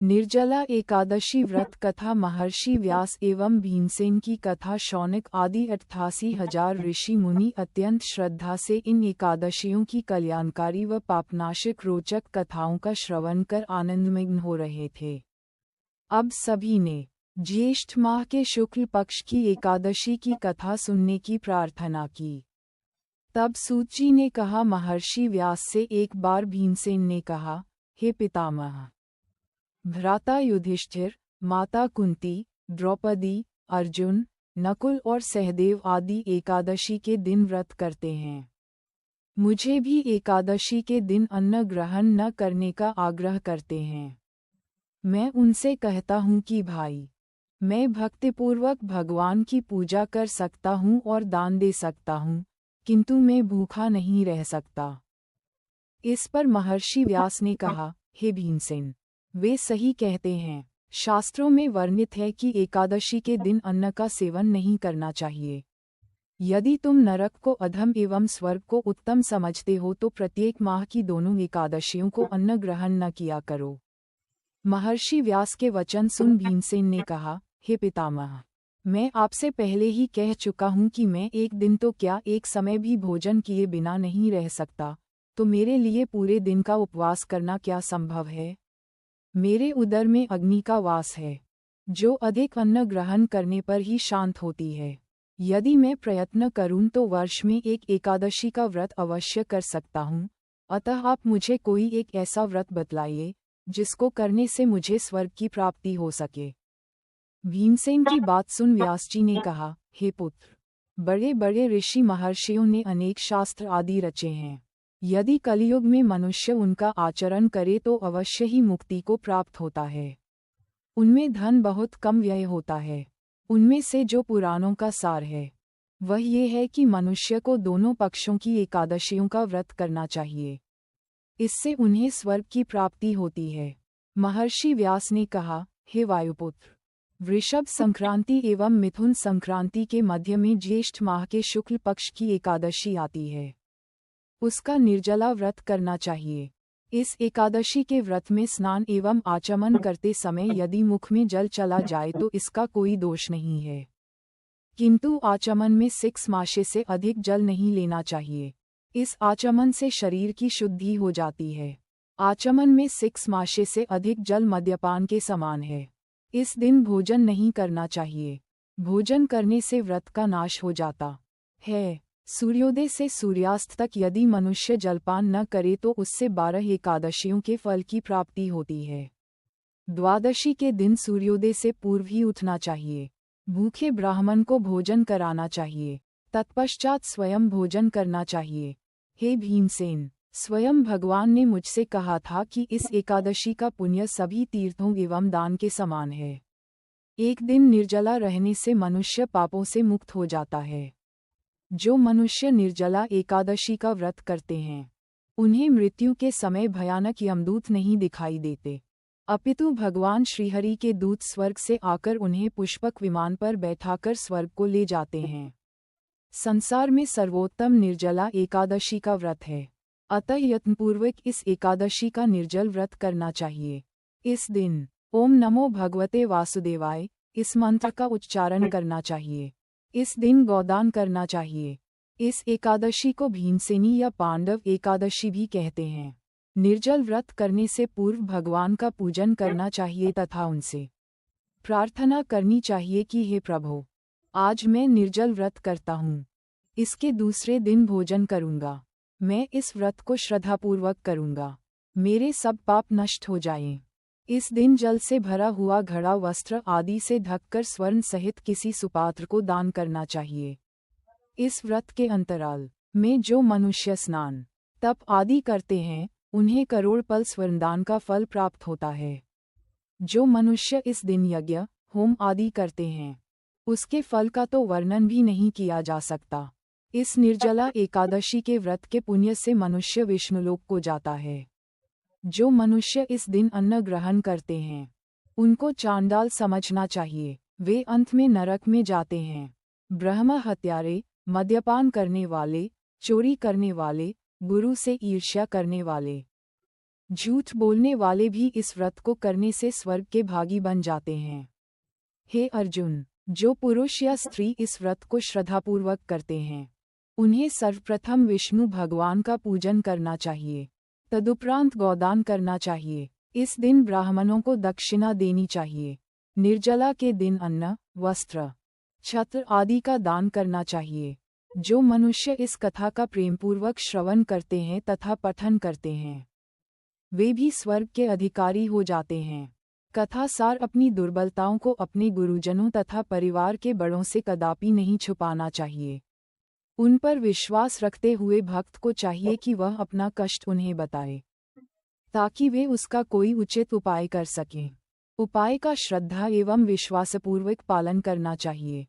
निर्जला एकादशी व्रत कथा महर्षि व्यास एवं भीमसेन की कथा शौनक आदि 88,000 ऋषि मुनि अत्यंत श्रद्धा से इन एकादशियों की कल्याणकारी व पापनाशक रोचक कथाओं का श्रवण कर आनंदमग्न हो रहे थे। अब सभी ने ज्येष्ठ माह के शुक्ल पक्ष की एकादशी की कथा सुनने की प्रार्थना की। तब सूत जी ने कहा, महर्षि व्यास से एक बार भीमसेन ने कहा, हे पितामह, भ्राता युधिष्ठिर, माता कुंती, द्रौपदी, अर्जुन, नकुल और सहदेव आदि एकादशी के दिन व्रत करते हैं। मुझे भी एकादशी के दिन अन्न ग्रहण न करने का आग्रह करते हैं। मैं उनसे कहता हूँ कि भाई, मैं भक्तिपूर्वक भगवान की पूजा कर सकता हूँ और दान दे सकता हूँ, किंतु मैं भूखा नहीं रह सकता। इस पर महर्षि व्यास ने कहा, हे भीमसेन, वे सही कहते हैं। शास्त्रों में वर्णित है कि एकादशी के दिन अन्न का सेवन नहीं करना चाहिए। यदि तुम नरक को अधम एवं स्वर्ग को उत्तम समझते हो तो प्रत्येक माह की दोनों एकादशियों को अन्न ग्रहण न किया करो। महर्षि व्यास के वचन सुन भीमसेन ने कहा, हे पितामह, मैं आपसे पहले ही कह चुका हूँ कि मैं एक दिन तो क्या एक समय भी भोजन किए बिना नहीं रह सकता, तो मेरे लिए पूरे दिन का उपवास करना क्या संभव है? मेरे उदर में अग्नि का वास है, जो अधिक अन्न ग्रहण करने पर ही शांत होती है। यदि मैं प्रयत्न करूं तो वर्ष में एक एकादशी का व्रत अवश्य कर सकता हूं, अतः आप मुझे कोई एक ऐसा व्रत बतलाइए जिसको करने से मुझे स्वर्ग की प्राप्ति हो सके। भीमसेन की बात सुन व्यास जी ने कहा, हे पुत्र, बड़े बड़े ऋषि महर्षियों ने अनेक शास्त्र आदि रचे हैं। यदि कलियुग में मनुष्य उनका आचरण करे तो अवश्य ही मुक्ति को प्राप्त होता है। उनमें धन बहुत कम व्यय होता है। उनमें से जो पुराणों का सार है वह ये है कि मनुष्य को दोनों पक्षों की एकादशियों का व्रत करना चाहिए। इससे उन्हें स्वर्ग की प्राप्ति होती है। महर्षि व्यास ने कहा, हे वायुपुत्र, वृषभ संक्रांति एवं मिथुन संक्रांति के मध्य में ज्येष्ठ माह के शुक्ल पक्ष की एकादशी आती है। उसका निर्जला व्रत करना चाहिए। इस एकादशी के व्रत में स्नान एवं आचमन करते समय यदि मुख में जल चला जाए तो इसका कोई दोष नहीं है, किंतु आचमन में 6 मासे से अधिक जल नहीं लेना चाहिए। इस आचमन से शरीर की शुद्धि हो जाती है। आचमन में 6 मासे से अधिक जल मद्यपान के समान है। इस दिन भोजन नहीं करना चाहिए। भोजन करने से व्रत का नाश हो जाता है। सूर्योदय से सूर्यास्त तक यदि मनुष्य जलपान न करे तो उससे 12 एकादशियों के फल की प्राप्ति होती है। द्वादशी के दिन सूर्योदय से पूर्व ही उठना चाहिए। भूखे ब्राह्मण को भोजन कराना चाहिए। तत्पश्चात स्वयं भोजन करना चाहिए। हे भीमसेन, स्वयं भगवान ने मुझसे कहा था कि इस एकादशी का पुण्य सभी तीर्थों एवं दान के समान है। एक दिन निर्जला रहने से मनुष्य पापों से मुक्त हो जाता है। जो मनुष्य निर्जला एकादशी का व्रत करते हैं उन्हें मृत्यु के समय भयानक यमदूत नहीं दिखाई देते, अपितु भगवान श्रीहरि के दूत स्वर्ग से आकर उन्हें पुष्पक विमान पर बैठाकर स्वर्ग को ले जाते हैं। संसार में सर्वोत्तम निर्जला एकादशी का व्रत है, अतः यत्नपूर्वक इस एकादशी का निर्जल व्रत करना चाहिए। इस दिन ओम नमो भगवते वासुदेवाय इस मंत्र का उच्चारण करना चाहिए। इस दिन गोदान करना चाहिए। इस एकादशी को भीमसेनी या पांडव एकादशी भी कहते हैं। निर्जल व्रत करने से पूर्व भगवान का पूजन करना चाहिए तथा उनसे प्रार्थना करनी चाहिए कि हे प्रभु, आज मैं निर्जल व्रत करता हूँ। इसके दूसरे दिन भोजन करूँगा। मैं इस व्रत को श्रद्धापूर्वक करूँगा। मेरे सब पाप नष्ट हो जाएं। इस दिन जल से भरा हुआ घड़ा वस्त्र आदि से ढककर स्वर्ण सहित किसी सुपात्र को दान करना चाहिए। इस व्रत के अंतराल में जो मनुष्य स्नान, तप आदि करते हैं उन्हें करोड़ पल स्वर्णदान का फल प्राप्त होता है। जो मनुष्य इस दिन यज्ञ, होम आदि करते हैं उसके फल का तो वर्णन भी नहीं किया जा सकता। इस निर्जला एकादशी के व्रत के पुण्य से मनुष्य विष्णुलोक को जाता है। जो मनुष्य इस दिन अन्न ग्रहण करते हैं उनको चांडाल समझना चाहिए। वे अंत में नरक में जाते हैं। ब्रह्म हत्यारे, मद्यपान करने वाले, चोरी करने वाले, गुरु से ईर्ष्या करने वाले, झूठ बोलने वाले भी इस व्रत को करने से स्वर्ग के भागी बन जाते हैं। हे अर्जुन, जो पुरुष या स्त्री इस व्रत को श्रद्धापूर्वक करते हैं, उन्हें सर्वप्रथम विष्णु भगवान का पूजन करना चाहिए। तदुपरांत गौदान करना चाहिए। इस दिन ब्राह्मणों को दक्षिणा देनी चाहिए। निर्जला के दिन अन्न, वस्त्र, छत्र आदि का दान करना चाहिए। जो मनुष्य इस कथा का प्रेमपूर्वक श्रवण करते हैं तथा पठन करते हैं, वे भी स्वर्ग के अधिकारी हो जाते हैं। कथा सार अपनी दुर्बलताओं को अपने गुरुजनों तथा परिवार के बड़ों से कदापि नहीं छुपाना चाहिए। उन पर विश्वास रखते हुए भक्त को चाहिए कि वह अपना कष्ट उन्हें बताए, ताकि वे उसका कोई उचित उपाय कर सकें। उपाय का श्रद्धा एवं विश्वासपूर्वक पालन करना चाहिए।